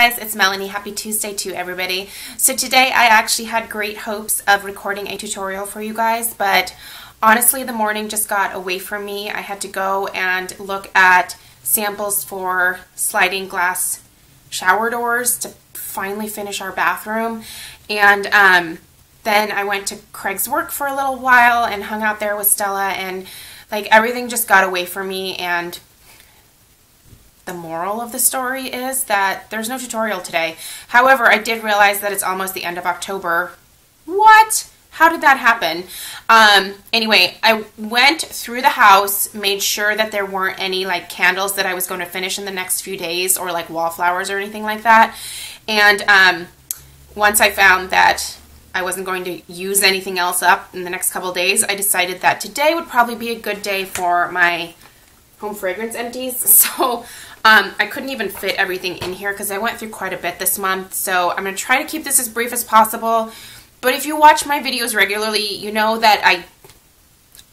guys, it's Melanie. Happy Tuesday to everybody. So today I actually had great hopes of recording a tutorial for you guys, but honestly the morning just got away from me. I had to go and look at samples for sliding glass shower doors to finally finish our bathroom, and then I went to Craig's work for a little while and hung out there with Stella, and like everything just got away from me. And the moral of the story is that there's no tutorial today. However, I did realize that it's almost the end of October. What? How did that happen? Anyway, I went through the house, made sure that there weren't any like candles that I was going to finish in the next few days, or like wallflowers or anything like that. And once I found that I wasn't going to use anything else up in the next couple of days, I decided that today would probably be a good day for my home fragrance empties. So I couldn't even fit everything in here because I went through quite a bit this month. So I'm going to try to keep this as brief as possible. But if you watch my videos regularly, you know that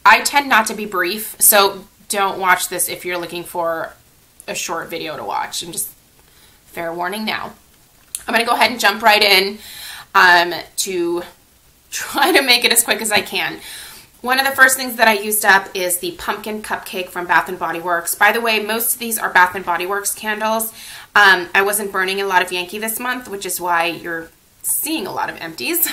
I tend not to be brief. So don't watch this if you're looking for a short video to watch. I'm just, fair warning now. I'm going to go ahead and jump right in to try to make it as quick as I can. One of the first things that I used up is the pumpkin cupcake from Bath & Body Works. By the way, most of these are Bath & Body Works candles. I wasn't burning a lot of Yankee this month, which is why you're seeing a lot of empties.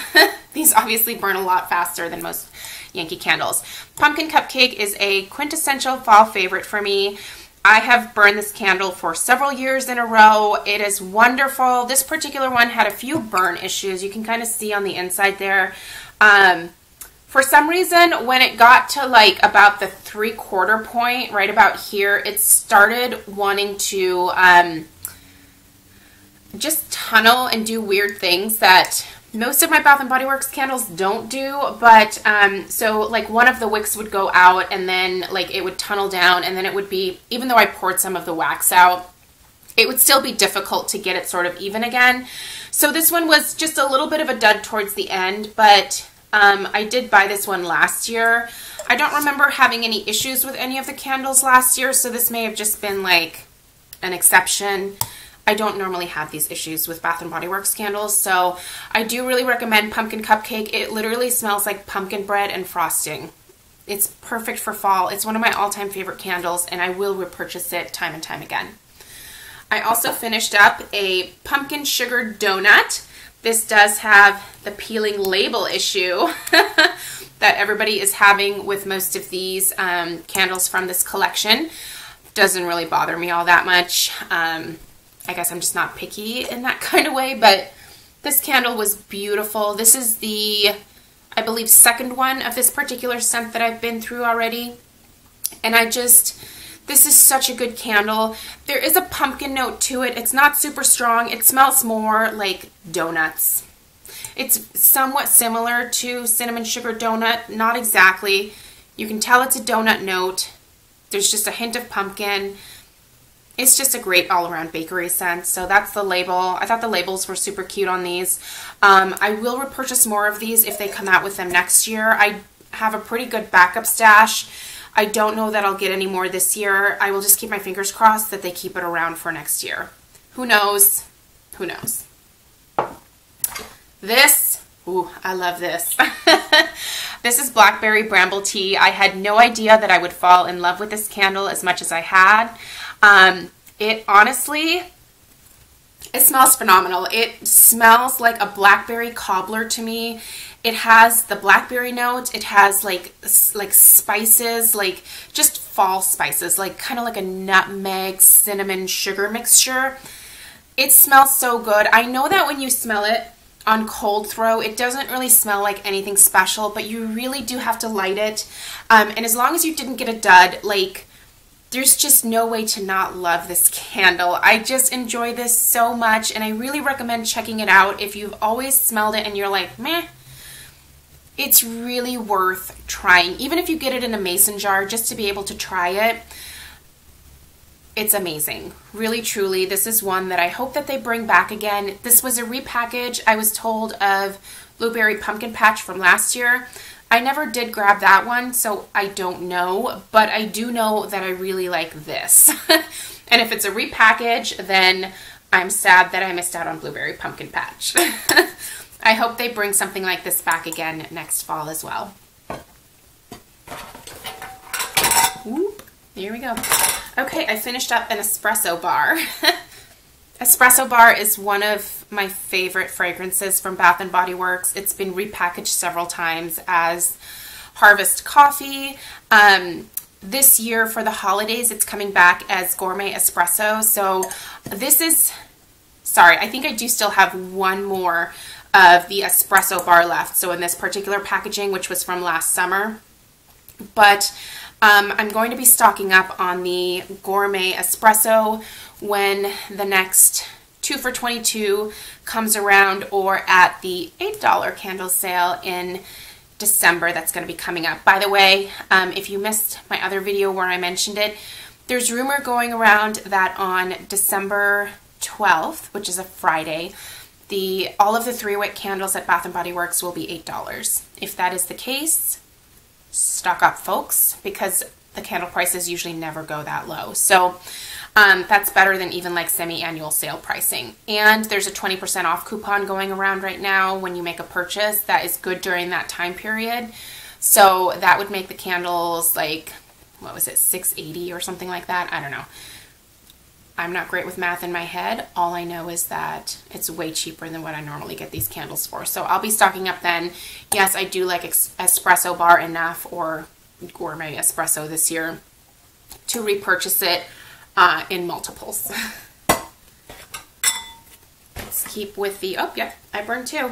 These obviously burn a lot faster than most Yankee candles. Pumpkin cupcake is a quintessential fall favorite for me. I have burned this candle for several years in a row. It is wonderful. This particular one had a few burn issues. You can kind of see on the inside there. For some reason, when it got to like about the 3/4 point, right about here, it started wanting to just tunnel and do weird things that most of my Bath & Body Works candles don't do. But so like one of the wicks would go out, and then like it would tunnel down, and then it would be, even though I poured some of the wax out, it would still be difficult to get it sort of even again. So this one was just a little bit of a dud towards the end, but I did buy this one last year. I don't remember having any issues with any of the candles last year, so this may have just been like an exception. I don't normally have these issues with Bath & Body Works candles, so I do really recommend Pumpkin Cupcake. It literally smells like pumpkin bread and frosting. It's perfect for fall. It's one of my all-time favorite candles, and I will repurchase it time and time again. I also finished up a pumpkin sugar donut. This does have the peeling label issue that everybody is having with most of these candles from this collection. Doesn't really bother me all that much. I guess I'm just not picky in that kind of way, but this candle was beautiful. This is the, I believe, second one of this particular scent that I've been through already. And this is such a good candle. There is a pumpkin note to it. It's not super strong. It smells more like donuts. It's somewhat similar to cinnamon sugar donut. Not exactly. You can tell it's a donut note. There's just a hint of pumpkin. It's just a great all-around bakery scent. So that's the label. I thought the labels were super cute on these. I will repurchase more of these if they come out with them next year. I have a pretty good backup stash. I don't know that I'll get any more this year. I will just keep my fingers crossed that they keep it around for next year. Who knows? Who knows? This, ooh, I love this. This is Blackberry Bramble Tea. I had no idea that I would fall in love with this candle as much as I had. It honestly, it smells phenomenal. It smells like a blackberry cobbler to me. It has the blackberry note. It has like spices, like just fall spices, like kind of like a nutmeg, cinnamon, sugar mixture. It smells so good. I know that when you smell it on cold throw, it doesn't really smell like anything special, but you really do have to light it. And as long as you didn't get a dud, like there's just no way to not love this candle. I just enjoy this so much, and I really recommend checking it out. If you've always smelled it and you're like, meh, it's really worth trying. Even if you get it in a mason jar, just to be able to try it, it's amazing. Really, truly, this is one that I hope that they bring back again. This was a repackage, I was told, of Blueberry Pumpkin Patch from last year. I never did grab that one, so I don't know, but I do know that I really like this. And if it's a repackage, then I'm sad that I missed out on Blueberry Pumpkin Patch. I hope they bring something like this back again next fall as well. Whoop, there we go. Okay, I finished up an Espresso Bar. Espresso Bar is one of my favorite fragrances from Bath & Body Works. It's been repackaged several times as Harvest Coffee. This year for the holidays, it's coming back as Gourmet Espresso. So this is, sorry, I think I do still have one more of the Espresso Bar left. So in this particular packaging, which was from last summer. But I'm going to be stocking up on the Gourmet Espresso when the next 2 for $22 comes around, or at the $8 candle sale in December that's going to be coming up. By the way, if you missed my other video where I mentioned it, there's rumor going around that on December 12th, which is a Friday, all of the 3-wick candles at Bath & Body Works will be $8. If that is the case, stock up, folks, because the candle prices usually never go that low. So that's better than even like semi-annual sale pricing. And there's a 20% off coupon going around right now when you make a purchase. That is good during that time period. So that would make the candles like, what was it, $6.80 or something like that? I don't know. I'm not great with math in my head. All I know is that it's way cheaper than what I normally get these candles for. So I'll be stocking up then. Yes, I do like Espresso Bar enough, or Gourmet Espresso this year, to repurchase it in multiples. Let's keep with the, oh yeah, I burned two.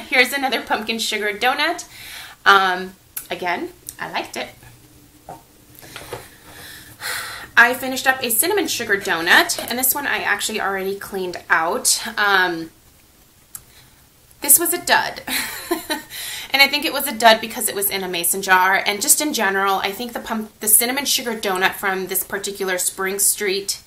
Here's another pumpkin sugar donut. Again, I liked it. I finished up a cinnamon sugar donut, and this one I actually already cleaned out. This was a dud. And I think it was a dud because it was in a mason jar. And just in general, I think the cinnamon sugar donut from this particular Spring Street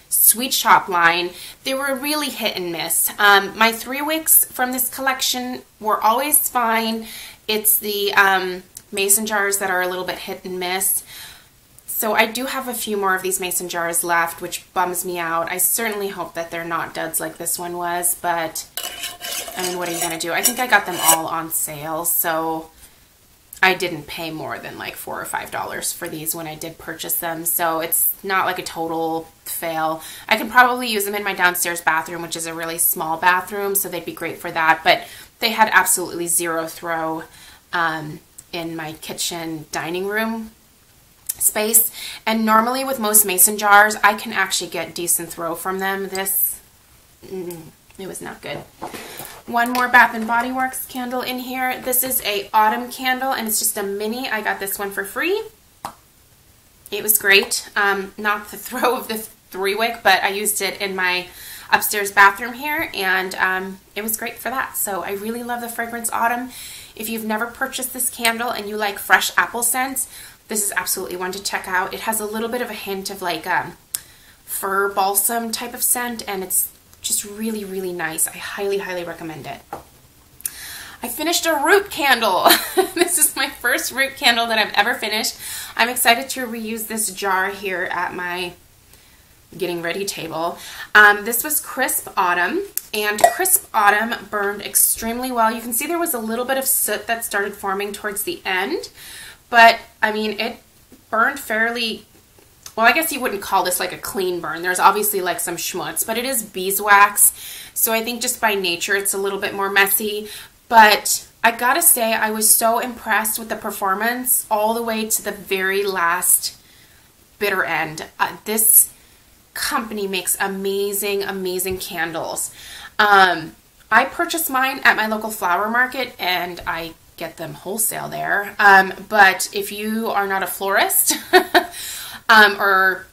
Sweet Shop line, they were really hit and miss. My 3 wicks from this collection were always fine. It's the mason jars that are a little bit hit and miss. So I do have a few more of these mason jars left, which bums me out. I certainly hope that they're not duds like this one was, but I mean, what are you going to do? I think I got them all on sale, so I didn't pay more than like $4 or $5 for these when I did purchase them, so it's not like a total fail. I can probably use them in my downstairs bathroom, which is a really small bathroom, so they'd be great for that, but they had absolutely zero throw in my kitchen dining room space. And normally with most mason jars, I can actually get decent throw from them. This, it was not good. One more Bath & Body Works candle in here. This is a autumn candle, and it's just a mini. I got this one for free. It was great. Not the throw of the 3-wick, but I used it in my upstairs bathroom here, and it was great for that. So I really love the fragrance Autumn. If you've never purchased this candle and you like fresh apple scents, this is absolutely one to check out. It has a little bit of a hint of like fir balsam type of scent, and it's just really, really nice. I highly, highly recommend it. I finished a root candle. This is my first root candle that I've ever finished. I'm excited to reuse this jar here at my getting ready table. This was Crisp Autumn, and Crisp Autumn burned extremely well. You can see there was a little bit of soot that started forming towards the end, but I mean, it burned fairly well. I guess you wouldn't call this like a clean burn. There's obviously like some schmutz, but it is beeswax, so I think just by nature it's a little bit more messy. But I gotta say, I was so impressed with the performance all the way to the very last bitter end. This company makes amazing, amazing candles. I purchased mine at my local flower market, and I get them wholesale there. But if you are not a florist or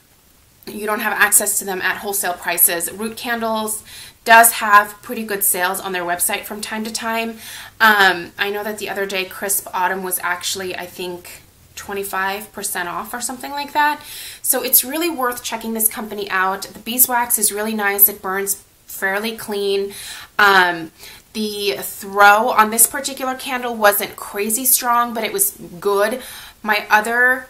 you don't have access to them at wholesale prices, Root Candles does have pretty good sales on their website from time to time. I know that the other day Crisp Autumn was actually, I think, 25% off or something like that. So it's really worth checking this company out. The beeswax is really nice. It burns fairly clean. The throw on this particular candle wasn't crazy strong, but it was good. My other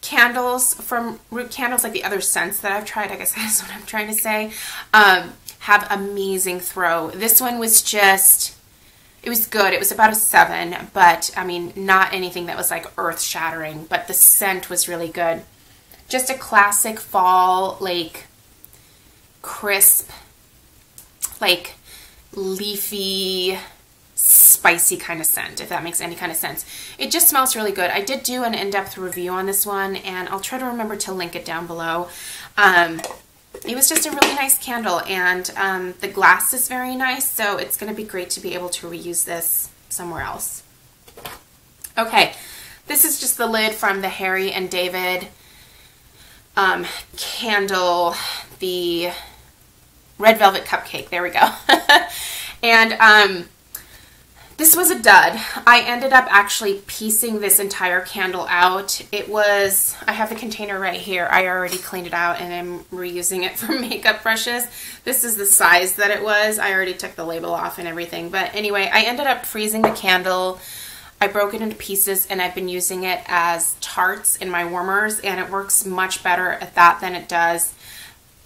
candles from Root Candles, like the other scents that I've tried, I guess that's what I'm trying to say, have amazing throw. This one was just, it was good. It was about a 7, but I mean, not anything that was like earth shattering, but the scent was really good. Just a classic fall, like crisp, like leafy, spicy kind of scent, if that makes any kind of sense. It just smells really good. I did do an in-depth review on this one, and I'll try to remember to link it down below. It was just a really nice candle, and the glass is very nice, so it's going to be great to be able to reuse this somewhere else. Okay, this is just the lid from the Harry and David candle, the Red Velvet Cupcake. There we go. And this was a dud. I ended up actually piecing this entire candle out. It was, I have the container right here. I already cleaned it out and I'm reusing it for makeup brushes. This is the size that it was. I already took the label off and everything. But anyway, I ended up freezing the candle. I broke it into pieces and I've been using it as tarts in my warmers, and it works much better at that than it does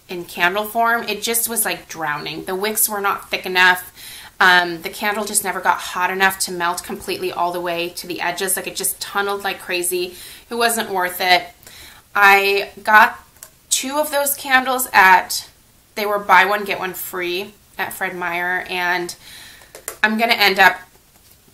in candle form. It just was like drowning. The wicks were not thick enough. The candle just never got hot enough to melt completely all the way to the edges. Like, it just tunneled like crazy. It wasn't worth it. I got 2 of those candles at, they were buy one get one free at Fred Meyer, and I'm going to end up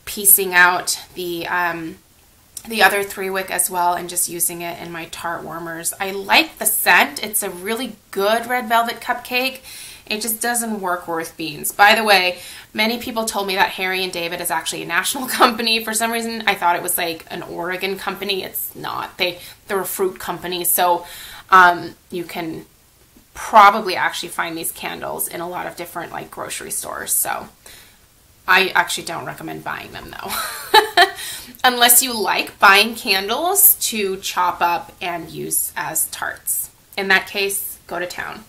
piecing out the other 3 wick as well and just using it in my tart warmers. I like the scent. It's a really good Red Velvet Cupcake. It just doesn't work worth beans. By the way, many people told me that Harry and David is actually a national company. For some reason, I thought it was like an Oregon company. It's not. They're a fruit company. So you can probably actually find these candles in a lot of different like grocery stores. So I actually don't recommend buying them though. Unless you like buying candles to chop up and use as tarts. In that case, go to town.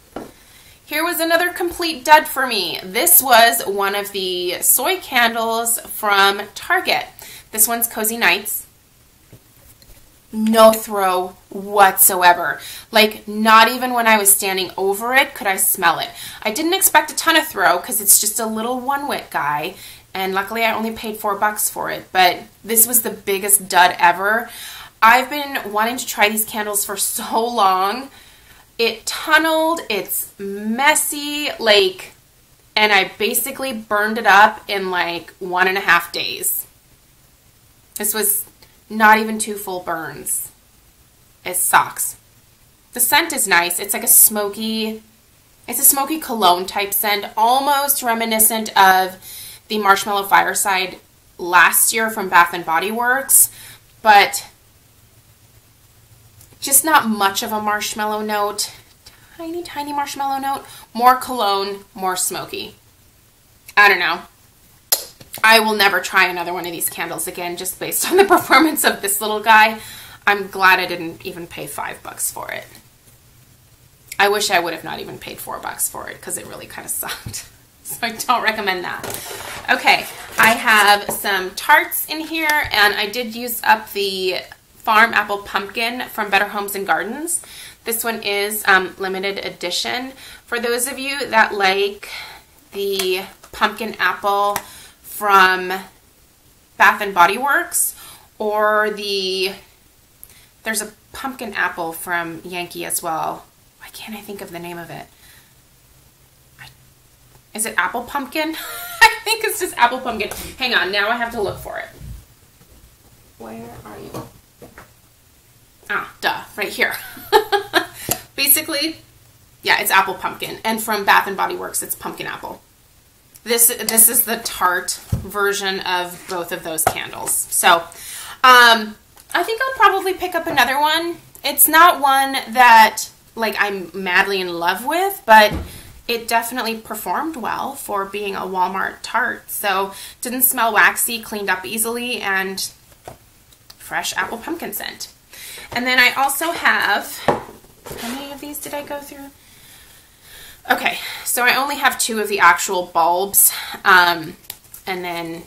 Here was another complete dud for me. This was one of the soy candles from Target. This one's Cozy Nights. No throw whatsoever. Like, not even when I was standing over it could I smell it. I didn't expect a ton of throw because it's just a little 1-wick guy. And luckily I only paid $4 for it. But this was the biggest dud ever. I've been wanting to try these candles for so long. It tunneled, it's messy, like, and I basically burned it up in like 1.5 days. This was not even 2 full burns. It sucks. The scent is nice. It's like a smoky cologne type scent, almost reminiscent of the Marshmallow Fireside last year from Bath & Body Works, but just not much of a marshmallow note. Tiny, tiny marshmallow note. More cologne, more smoky. I don't know. I will never try another one of these candles again just based on the performance of this little guy. I'm glad I didn't even pay $5 for it. I wish I would have not even paid $4 for it because it really kind of sucked. So I don't recommend that. Okay, I have some tarts in here, and I did use up the Farm Apple Pumpkin from Better Homes and Gardens. This one is limited edition. For those of you that like the pumpkin apple from Bath & Body Works, or there's a pumpkin apple from Yankee as well. Why can't I think of the name of it? Is it Apple Pumpkin? I think it's just Apple Pumpkin. Hang on, now I have to look for it. Where are you? Ah, duh, right here. Basically, yeah, it's Apple Pumpkin. And from Bath & Body Works, it's Pumpkin Apple. This is the tart version of both of those candles. So, I think I'll probably pick up another one. It's not one that, like, I'm madly in love with, but it definitely performed well for being a Walmart tart. So, didn't smell waxy, cleaned up easily, and fresh apple pumpkin scent. And then I also have, how many of these did I go through? Okay, so I only have 2 of the actual bulbs, and then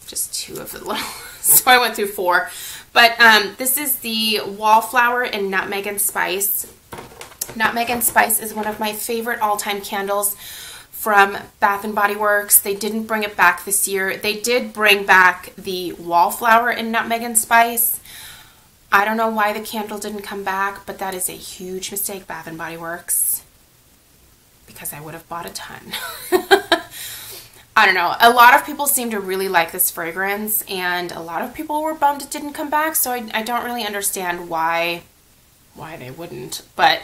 just 2 of the little, so I went through 4. But this is the Wallflower and Nutmeg and Spice. Nutmeg and Spice is one of my favorite all-time candles from Bath & Body Works. They didn't bring it back this year. They did bring back the Wallflower and Nutmeg and Spice. I don't know why the candle didn't come back, but that is a huge mistake, Bath & Body Works, because I would have bought a ton. I don't know. A lot of people seem to really like this fragrance, and a lot of people were bummed it didn't come back, so I don't really understand why they wouldn't, but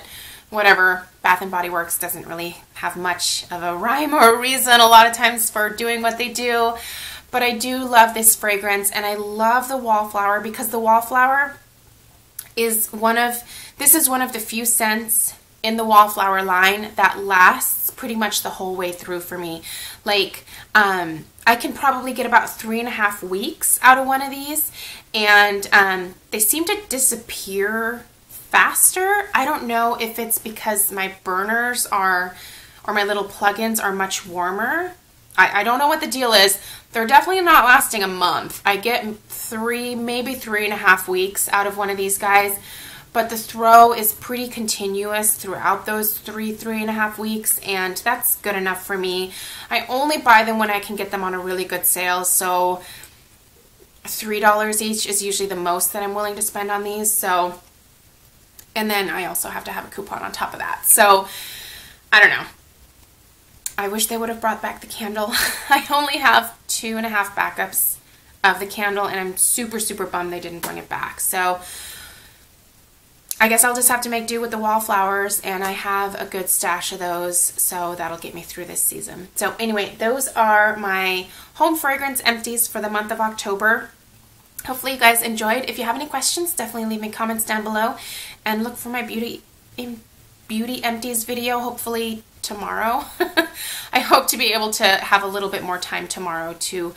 whatever. Bath & Body Works doesn't really have much of a rhyme or a reason a lot of times for doing what they do, but I do love this fragrance, and I love the Wallflower because the Wallflower is one of the few scents in the Wallflower line that lasts pretty much the whole way through for me. Like, I can probably get about 3.5 weeks out of one of these, and they seem to disappear faster. I don't know if it's because my burners or my little plugins are much warmer. I don't know what the deal is. They're definitely not lasting a month. I get maybe 3.5 weeks out of one of these guys, but the throw is pretty continuous throughout those 3.5 weeks, and that's good enough for me. I only buy them when I can get them on a really good sale, so $3 each is usually the most that I'm willing to spend on these. So, and then I also have to have a coupon on top of that. So, I don't know. I wish they would have brought back the candle. I only have 2.5 backups of the candle, and I'm super, super bummed they didn't bring it back. So I guess I'll just have to make do with the Wallflowers, and I have a good stash of those, so that'll get me through this season. So anyway, those are my home fragrance empties for the month of October. Hopefully you guys enjoyed. If you have any questions, definitely leave me comments down below, and look for my beauty empties video hopefully tomorrow. I hope to be able to have a little bit more time tomorrow to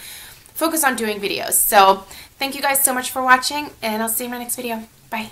focus on doing videos. So thank you guys so much for watching, and I'll see you in my next video. Bye.